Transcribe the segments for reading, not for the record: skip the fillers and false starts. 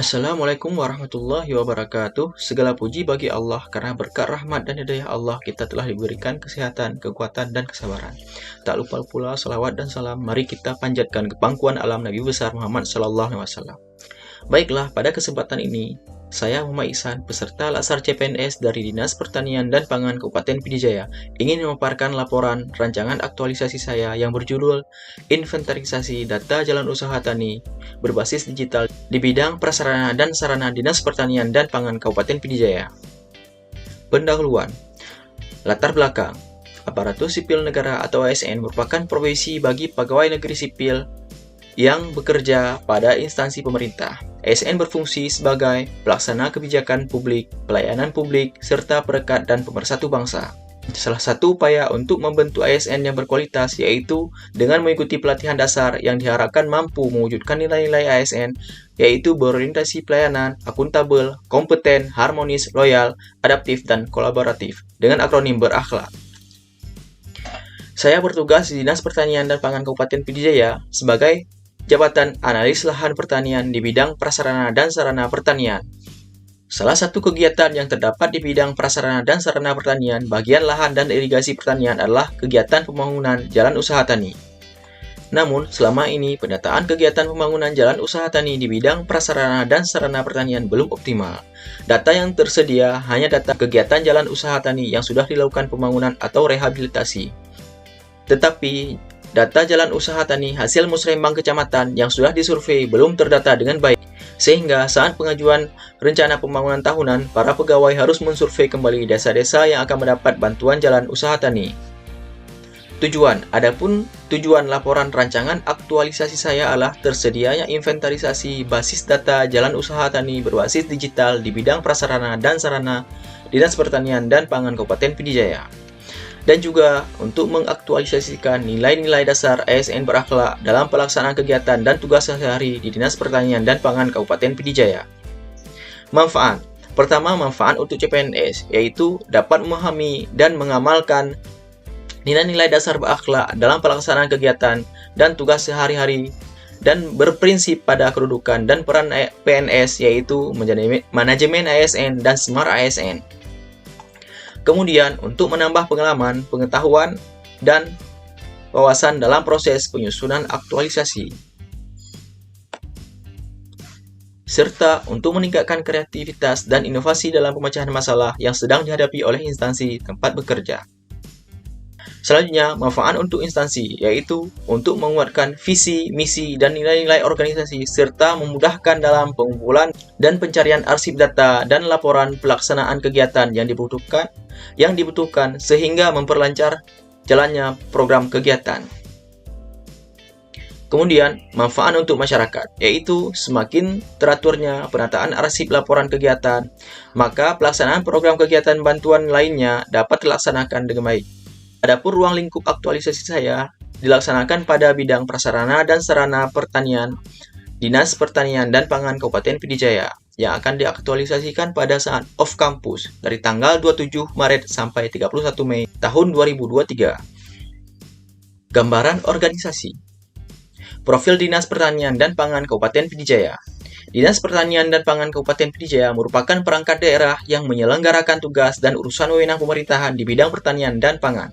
Assalamualaikum warahmatullahi wabarakatuh. Segala puji bagi Allah karena berkat rahmat dan hidayah Allah kita telah diberikan kesehatan, kekuatan, dan kesabaran. Tak lupa pula salawat dan salam mari kita panjatkan ke pangkuan alam Nabi besar Muhammad Sallallahu Alaihi Wasallam. Baiklah, pada kesempatan ini saya Muhammad Ihsan, peserta Latsar CPNS dari Dinas Pertanian dan Pangan Kabupaten Pidijaya, ingin memaparkan laporan rancangan aktualisasi saya yang berjudul Inventarisasi Data Jalan Usaha Tani berbasis digital di bidang prasarana dan sarana Dinas Pertanian dan Pangan Kabupaten Pidijaya. Pendahuluan. Latar belakang. Aparatur Sipil Negara atau ASN merupakan profesi bagi pegawai negeri sipil yang bekerja pada instansi pemerintah. ASN berfungsi sebagai pelaksana kebijakan publik, pelayanan publik, serta perekat dan pemersatu bangsa. Salah satu upaya untuk membentuk ASN yang berkualitas yaitu dengan mengikuti pelatihan dasar yang diharapkan mampu mewujudkan nilai-nilai ASN, yaitu berorientasi pelayanan, akuntabel, kompeten, harmonis, loyal, adaptif, dan kolaboratif, dengan akronim berakhlak. Saya bertugas di Dinas Pertanian dan Pangan Kabupaten Pidijaya sebagai Jabatan Analis Lahan Pertanian di bidang prasarana dan sarana pertanian. Salah satu kegiatan yang terdapat di bidang prasarana dan sarana pertanian, bagian lahan dan irigasi pertanian adalah kegiatan pembangunan jalan usaha tani. Namun, selama ini pendataan kegiatan pembangunan jalan usaha tani di bidang prasarana dan sarana pertanian belum optimal. Data yang tersedia hanya data kegiatan jalan usaha tani yang sudah dilakukan pembangunan atau rehabilitasi. Tetapi, data jalan usaha tani hasil musrembang kecamatan yang sudah disurvei belum terdata dengan baik, sehingga saat pengajuan rencana pembangunan tahunan, para pegawai harus mensurvei kembali desa-desa yang akan mendapat bantuan jalan usaha tani. Adapun tujuan laporan rancangan aktualisasi saya adalah tersedianya inventarisasi basis data jalan usaha tani berbasis digital di bidang prasarana dan sarana Dinas Pertanian dan Pangan Kabupaten Pidijaya. Dan juga untuk mengaktualisasikan nilai-nilai dasar ASN berakhlak dalam pelaksanaan kegiatan dan tugas sehari-hari di Dinas Pertanian dan Pangan Kabupaten Pidijaya. Manfaat. Pertama, manfaat untuk CPNS, yaitu dapat memahami dan mengamalkan nilai-nilai dasar berakhlak dalam pelaksanaan kegiatan dan tugas sehari-hari dan berprinsip pada kedudukan dan peran PNS, yaitu manajemen ASN dan Smart ASN. Kemudian, untuk menambah pengalaman, pengetahuan, dan wawasan dalam proses penyusunan aktualisasi. Serta untuk meningkatkan kreativitas dan inovasi dalam pemecahan masalah yang sedang dihadapi oleh instansi tempat bekerja. Selanjutnya, manfaat untuk instansi, yaitu untuk menguatkan visi, misi, dan nilai-nilai organisasi, serta memudahkan dalam pengumpulan dan pencarian arsip data dan laporan pelaksanaan kegiatan yang dibutuhkan sehingga memperlancar jalannya program kegiatan. Kemudian, manfaat untuk masyarakat, yaitu semakin teraturnya penataan arsip laporan kegiatan, maka pelaksanaan program kegiatan bantuan lainnya dapat dilaksanakan dengan baik. Adapun ruang lingkup aktualisasi saya dilaksanakan pada bidang prasarana dan sarana pertanian Dinas Pertanian dan Pangan Kabupaten Pidijaya yang akan diaktualisasikan pada saat off kampus dari tanggal 27 Maret sampai 31 Mei tahun 2023. Gambaran organisasi. Profil Dinas Pertanian dan Pangan Kabupaten Pidijaya. Dinas Pertanian dan Pangan Kabupaten Pidijaya merupakan perangkat daerah yang menyelenggarakan tugas dan urusan wewenang pemerintahan di bidang pertanian dan pangan.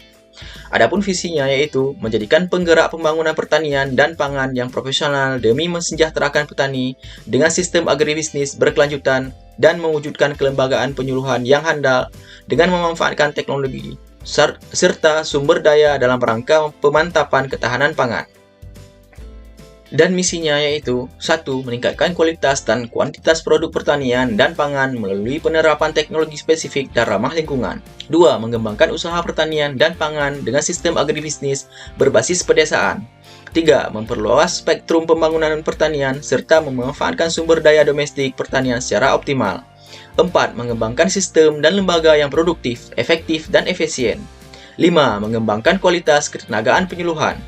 Adapun visinya yaitu menjadikan penggerak pembangunan pertanian dan pangan yang profesional demi mensejahterakan petani dengan sistem agribisnis berkelanjutan dan mewujudkan kelembagaan penyuluhan yang handal dengan memanfaatkan teknologi serta sumber daya dalam rangka pemantapan ketahanan pangan. Dan misinya yaitu 1. Meningkatkan kualitas dan kuantitas produk pertanian dan pangan melalui penerapan teknologi spesifik dan ramah lingkungan. 2. Mengembangkan usaha pertanian dan pangan dengan sistem agribisnis berbasis pedesaan. 3. Memperluas spektrum pembangunan pertanian serta memanfaatkan sumber daya domestik pertanian secara optimal. 4. Mengembangkan sistem dan lembaga yang produktif, efektif, dan efisien. 5. Mengembangkan kualitas ketenagaan penyuluhan.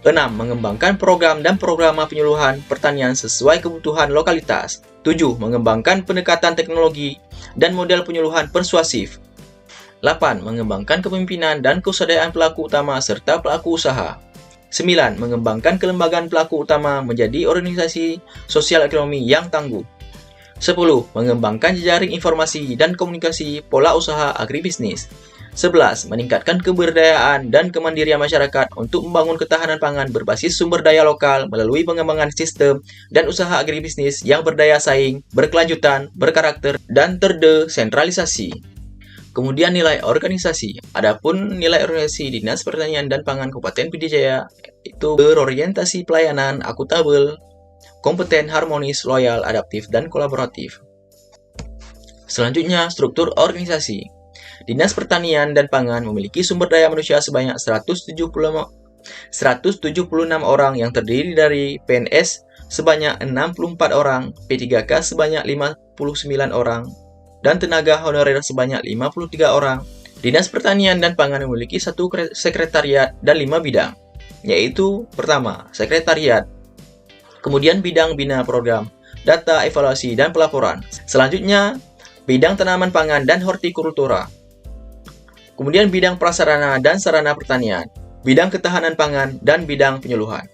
6. Mengembangkan program dan programa penyuluhan pertanian sesuai kebutuhan lokalitas. 7. Mengembangkan pendekatan teknologi dan model penyuluhan persuasif. 8. Mengembangkan kepemimpinan dan kesadaran pelaku utama serta pelaku usaha. 9. Mengembangkan kelembagaan pelaku utama menjadi organisasi sosial ekonomi yang tangguh. 10. Mengembangkan jejaring informasi dan komunikasi pola usaha agribisnis. 11. Meningkatkan keberdayaan dan kemandirian masyarakat untuk membangun ketahanan pangan berbasis sumber daya lokal melalui pengembangan sistem dan usaha agribisnis yang berdaya saing, berkelanjutan, berkarakter, dan terdesentralisasi. Kemudian nilai organisasi. Adapun nilai organisasi Dinas Pertanian dan Pangan Kabupaten Pd Jaya itu berorientasi pelayanan, akuntabel, kompeten, harmonis, loyal, adaptif, dan kolaboratif. Selanjutnya, struktur organisasi. Dinas Pertanian dan Pangan memiliki sumber daya manusia sebanyak 176 orang yang terdiri dari PNS sebanyak 64 orang, P3K sebanyak 59 orang, dan tenaga honorer sebanyak 53 orang. Dinas Pertanian dan Pangan memiliki 1 sekretariat dan 5 bidang, yaitu pertama, sekretariat, kemudian bidang bina program, data, evaluasi, dan pelaporan. Selanjutnya, bidang tanaman pangan dan hortikultura. Kemudian bidang prasarana dan sarana pertanian, bidang ketahanan pangan, dan bidang penyuluhan.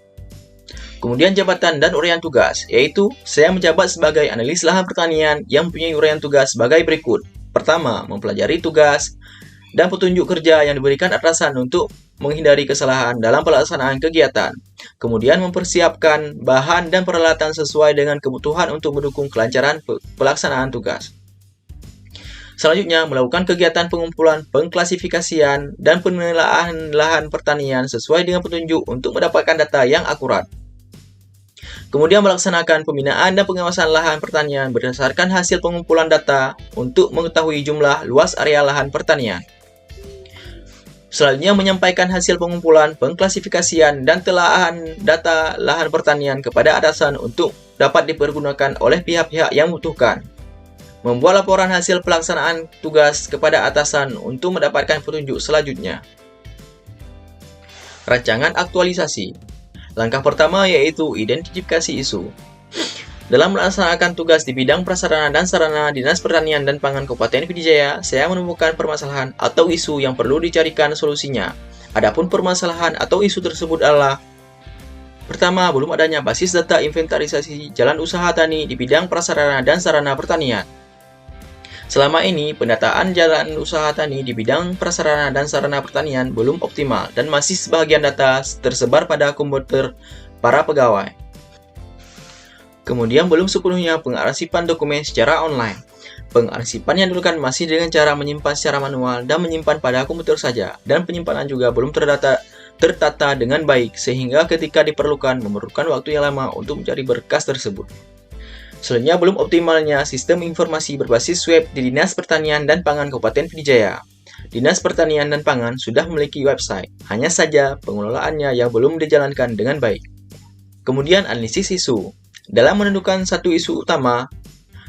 Kemudian jabatan dan uraian tugas, yaitu saya menjabat sebagai analis lahan pertanian yang mempunyai uraian tugas sebagai berikut. Pertama, mempelajari tugas dan petunjuk kerja yang diberikan atasan untuk menghindari kesalahan dalam pelaksanaan kegiatan. Kemudian mempersiapkan bahan dan peralatan sesuai dengan kebutuhan untuk mendukung kelancaran pelaksanaan tugas. Selanjutnya, melakukan kegiatan pengumpulan, pengklasifikasian, dan penilaian lahan pertanian sesuai dengan petunjuk untuk mendapatkan data yang akurat. Kemudian melaksanakan pembinaan dan pengawasan lahan pertanian berdasarkan hasil pengumpulan data untuk mengetahui jumlah luas area lahan pertanian. Selanjutnya, menyampaikan hasil pengumpulan, pengklasifikasian, dan telaahan data lahan pertanian kepada atasan untuk dapat dipergunakan oleh pihak-pihak yang membutuhkan. Membuat laporan hasil pelaksanaan tugas kepada atasan untuk mendapatkan petunjuk selanjutnya. Rancangan aktualisasi. Langkah pertama yaitu identifikasi isu. Dalam melaksanakan tugas di bidang prasarana dan sarana Dinas Pertanian dan Pangan Kabupaten Pd Jaya, saya menemukan permasalahan atau isu yang perlu dicarikan solusinya. Adapun permasalahan atau isu tersebut adalah: pertama, belum adanya basis data inventarisasi jalan usaha tani di bidang prasarana dan sarana pertanian. Selama ini, pendataan jalan usaha tani di bidang prasarana dan sarana pertanian belum optimal dan masih sebagian data tersebar pada komputer para pegawai. Kemudian belum sepenuhnya pengarsipan dokumen secara online. Pengarsipan yang dilakukan masih dengan cara menyimpan secara manual dan menyimpan pada komputer saja, dan penyimpanan juga belum tertata dengan baik sehingga ketika diperlukan memerlukan waktu yang lama untuk mencari berkas tersebut. Selanjutnya, belum optimalnya sistem informasi berbasis web di Dinas Pertanian dan Pangan Kabupaten Pd Jaya. Dinas Pertanian dan Pangan sudah memiliki website, hanya saja pengelolaannya yang belum dijalankan dengan baik. Kemudian analisis isu. Dalam menentukan satu isu utama,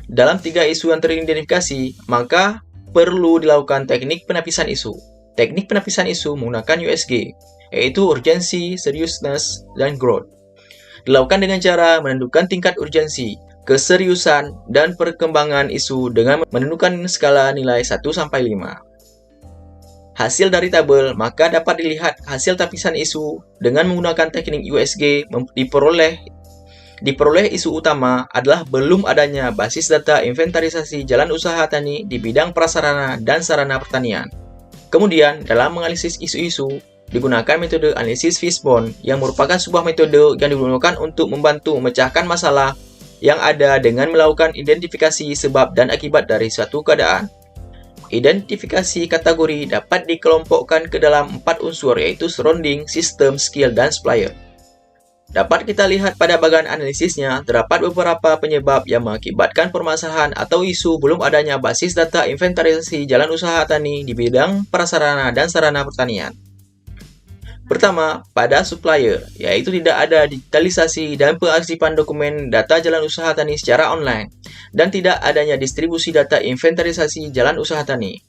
dalam 3 isu yang teridentifikasi, maka perlu dilakukan teknik penapisan isu. Teknik penapisan isu menggunakan USG, yaitu urgency, seriousness, dan growth. Dilakukan dengan cara menentukan tingkat urgensi, keseriusan, dan perkembangan isu dengan menentukan skala nilai 1-5. Hasil dari tabel, maka dapat dilihat hasil tapisan isu dengan menggunakan teknik USG diperoleh isu utama adalah belum adanya basis data inventarisasi jalan usaha tani di bidang prasarana dan sarana pertanian. Kemudian, dalam menganalisis isu-isu, digunakan metode analisis fishbone yang merupakan sebuah metode yang digunakan untuk membantu memecahkan masalah yang ada dengan melakukan identifikasi sebab dan akibat dari suatu keadaan. Identifikasi kategori dapat dikelompokkan ke dalam 4 unsur, yaitu surrounding, system, skill, dan supplier. Dapat kita lihat pada bagian analisisnya, terdapat beberapa penyebab yang mengakibatkan permasalahan atau isu belum adanya basis data inventarisasi jalan usaha tani di bidang prasarana dan sarana pertanian. Pertama, pada supplier, yaitu tidak ada digitalisasi dan pengarsipan dokumen data jalan usaha tani secara online, dan tidak adanya distribusi data inventarisasi jalan usaha tani.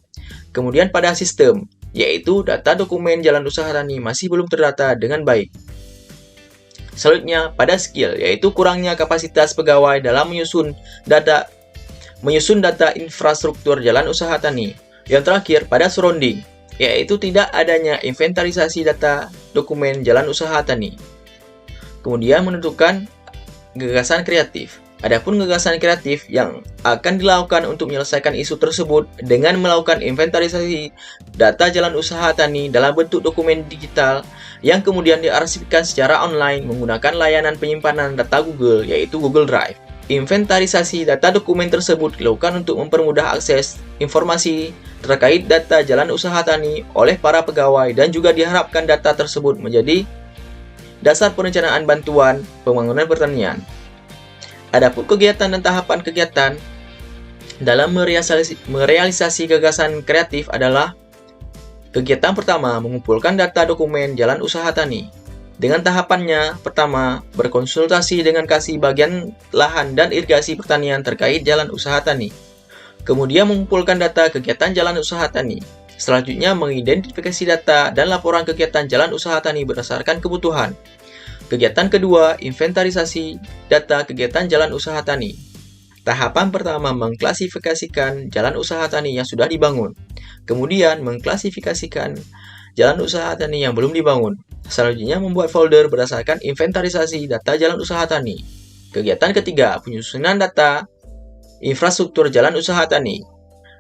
Kemudian pada sistem, yaitu data dokumen jalan usaha tani masih belum terdata dengan baik. Selanjutnya, pada skill, yaitu kurangnya kapasitas pegawai dalam menyusun data infrastruktur jalan usaha tani. Yang terakhir, pada surrounding, yaitu tidak adanya inventarisasi data dokumen jalan usaha tani. Kemudian menentukan gagasan kreatif. Adapun gagasan kreatif yang akan dilakukan untuk menyelesaikan isu tersebut dengan melakukan inventarisasi data jalan usaha tani dalam bentuk dokumen digital yang kemudian diarsipkan secara online menggunakan layanan penyimpanan data Google, yaitu Google Drive. Inventarisasi data dokumen tersebut dilakukan untuk mempermudah akses informasi terkait data jalan usaha tani oleh para pegawai dan juga diharapkan data tersebut menjadi dasar perencanaan bantuan pembangunan pertanian. Adapun kegiatan dan tahapan kegiatan dalam merealisasi gagasan kreatif adalah kegiatan pertama, mengumpulkan data dokumen jalan usaha tani. Dengan tahapannya, pertama, berkonsultasi dengan kasih bagian lahan dan irigasi pertanian terkait jalan usaha tani. Kemudian mengumpulkan data kegiatan jalan usaha tani. Selanjutnya, mengidentifikasi data dan laporan kegiatan jalan usaha tani berdasarkan kebutuhan. Kegiatan kedua, inventarisasi data kegiatan jalan usaha tani. Tahapan pertama, mengklasifikasikan jalan usaha tani yang sudah dibangun. Kemudian, mengklasifikasikan jalan usaha tani yang belum dibangun. Selanjutnya, membuat folder berdasarkan inventarisasi data jalan usaha tani. Kegiatan ketiga, penyusunan data infrastruktur jalan usaha tani.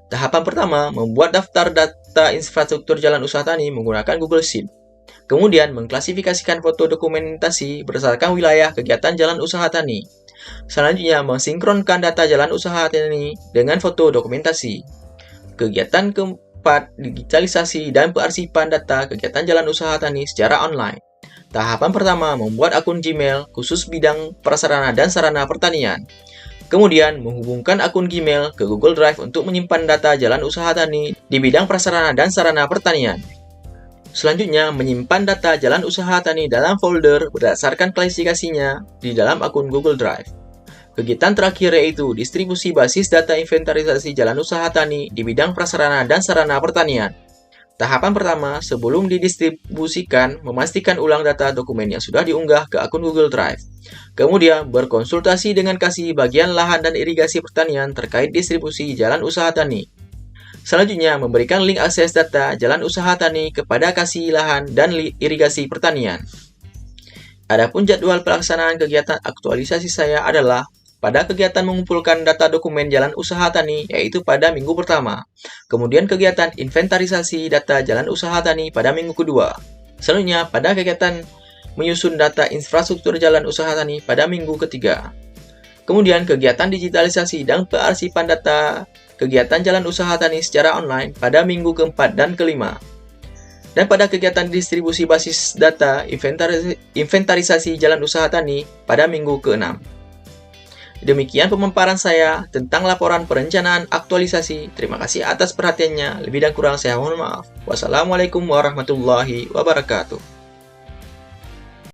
Tahapan pertama, membuat daftar data infrastruktur jalan usaha tani menggunakan Google Sheet. Kemudian, mengklasifikasikan foto dokumentasi berdasarkan wilayah kegiatan jalan usaha tani. Selanjutnya, mensinkronkan data jalan usaha tani dengan foto dokumentasi. Kegiatan keempat, digitalisasi dan pengarsipan data kegiatan jalan usaha tani secara online. Tahapan pertama, membuat akun Gmail khusus bidang prasarana dan sarana pertanian. Kemudian, menghubungkan akun Gmail ke Google Drive untuk menyimpan data jalan usaha tani di bidang prasarana dan sarana pertanian. Selanjutnya, menyimpan data jalan usaha tani dalam folder berdasarkan klasifikasinya di dalam akun Google Drive. Kegiatan terakhir yaitu distribusi basis data inventarisasi jalan usaha tani di bidang prasarana dan sarana pertanian. Tahapan pertama, sebelum didistribusikan, memastikan ulang data dokumen yang sudah diunggah ke akun Google Drive. Kemudian, berkonsultasi dengan kasih bagian lahan dan irigasi pertanian terkait distribusi jalan usaha tani. Selanjutnya, memberikan link akses data jalan usaha tani kepada kasih lahan dan irigasi pertanian. Adapun jadwal pelaksanaan kegiatan aktualisasi saya adalah pada kegiatan mengumpulkan data dokumen jalan usaha tani, yaitu pada minggu pertama. Kemudian kegiatan inventarisasi data jalan usaha tani pada minggu kedua. Selanjutnya, pada kegiatan menyusun data infrastruktur jalan usaha tani pada minggu ketiga. Kemudian kegiatan digitalisasi dan pengarsipan data kegiatan jalan usaha tani secara online pada minggu keempat dan kelima. Dan pada kegiatan distribusi basis data inventarisasi jalan usaha tani pada minggu ke-6. Demikian pemaparan saya tentang laporan perencanaan aktualisasi. Terima kasih atas perhatiannya. Lebih dan kurang saya mohon maaf. Wassalamualaikum warahmatullahi wabarakatuh.